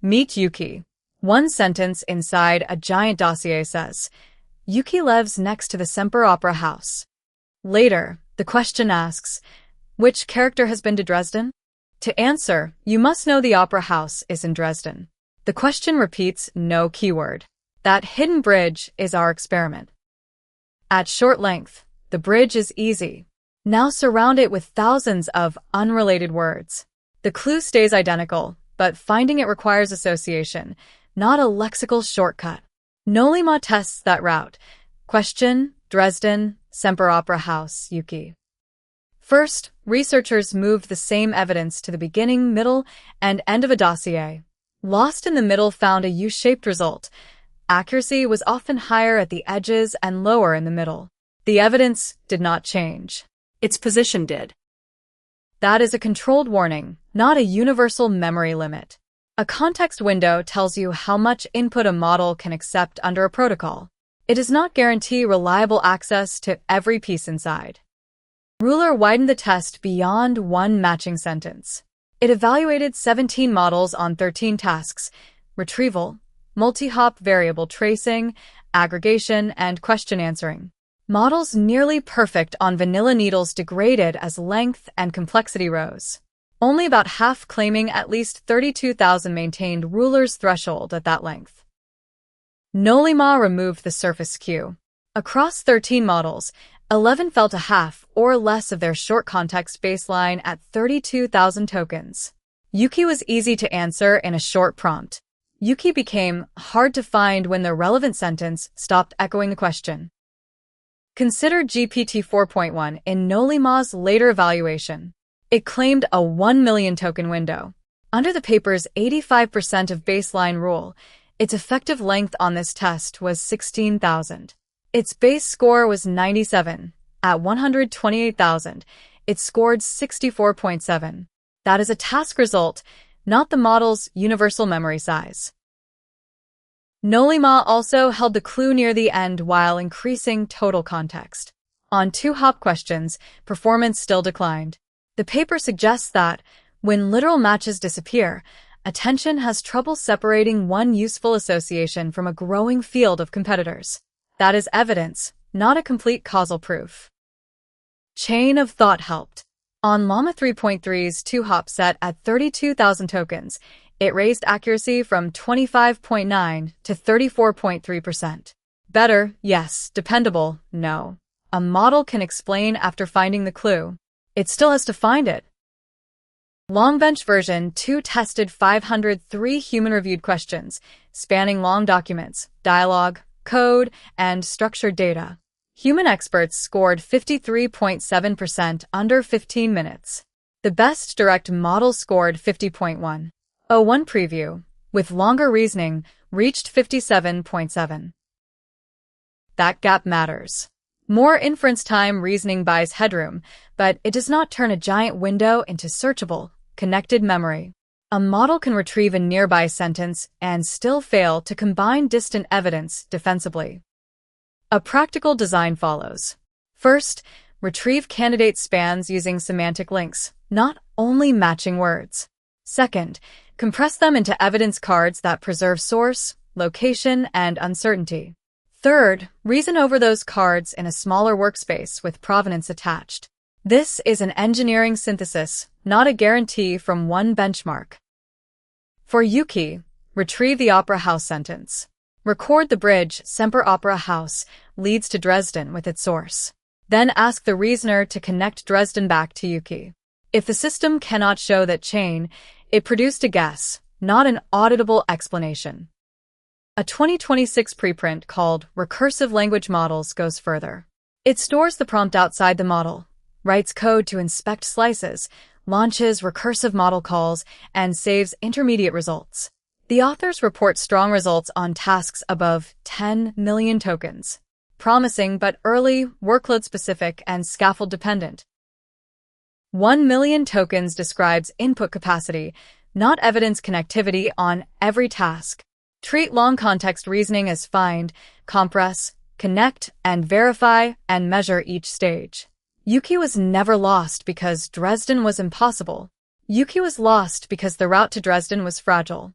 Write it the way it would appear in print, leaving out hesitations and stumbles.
Meet Yuki. One sentence inside a giant dossier says, Yuki lives next to the Semper Opera house. Later, the question asks, which character has been to Dresden? To answer, you must know the opera house is in Dresden. The question repeats no keyword. That hidden bridge is our experiment. At short length, the bridge is easy. Now surround it with thousands of unrelated words. The clue stays identical, but finding it requires association, not a lexical shortcut. NoLiMa tests that route. Question, Dresden, Semper Opera house, Yuki. First, researchers moved the same evidence to the beginning, middle, and end of a dossier. Lost in the middle found a U-shaped result. Accuracy was often higher at the edges and lower in the middle. The evidence did not change. Its position did. That is a controlled warning, not a universal memory limit. A context window tells you how much input a model can accept under a protocol. It does not guarantee reliable access to every piece inside. Ruler widened the test beyond one matching sentence. It evaluated 17 models on 13 tasks: retrieval, multi-hop variable tracing, aggregation, and question answering. Models nearly perfect on vanilla needles degraded as length and complexity rose. Only about half claiming at least 32,000 maintained Ruler's threshold at that length. NoLiMa removed the surface skew. Across 13 models, 11 fell to half or less of their short context baseline at 32,000 tokens. Yuki was easy to answer in a short prompt. Yuki became hard to find when the relevant sentence stopped echoing the question. Consider GPT 4.1 in NoLiMa's later evaluation. It claimed a 1 million token window. Under the paper's 85% of baseline rule, its effective length on this test was 16,000. Its base score was 97. At 128,000, it scored 64.7. That is a task result, not the model's universal memory size. NoLiMa also held the clue near the end while increasing total context. On 2-hop questions, performance still declined. The paper suggests that, when literal matches disappear, attention has trouble separating one useful association from a growing field of competitors. That is evidence, not a complete causal proof. Chain of thought helped. On Llama 3.3's 2-hop set at 32,000 tokens, it raised accuracy from 25.9 to 34.3%. Better, yes. Dependable, no. A model can explain after finding the clue. It still has to find it. LongBench version 2 tested 503 human-reviewed questions, spanning long documents, dialogue, code, and structured data. Human experts scored 53.7% under 15 minutes. The best direct model scored 50.1. O1 preview, with longer reasoning, reached 57.7. That gap matters. More inference time reasoning buys headroom, but it does not turn a giant window into searchable, connected memory. A model can retrieve a nearby sentence and still fail to combine distant evidence defensibly. A practical design follows. First, retrieve candidate spans using semantic links, not only matching words. Second, compress them into evidence cards that preserve source, location, and uncertainty. Third, reason over those cards in a smaller workspace with provenance attached. This is an engineering synthesis, not a guarantee from one benchmark. For Yuki, retrieve the opera house sentence. Record the bridge Semper Opera house leads to Dresden with its source. Then ask the reasoner to connect Dresden back to Yuki. If the system cannot show that chain, it produced a guess, not an auditable explanation. A 2026 preprint called Recursive Language Models goes further. It stores the prompt outside the model, writes code to inspect slices, launches recursive model calls, and saves intermediate results. The authors report strong results on tasks above 10 million tokens. Promising but early, workload-specific, and scaffold-dependent. 1 million tokens describes input capacity, not evidence connectivity on every task. Treat long context reasoning as find, compress, connect, and verify, and measure each stage. Yuki was never lost because Dresden was impossible. Yuki was lost because the route to Dresden was fragile.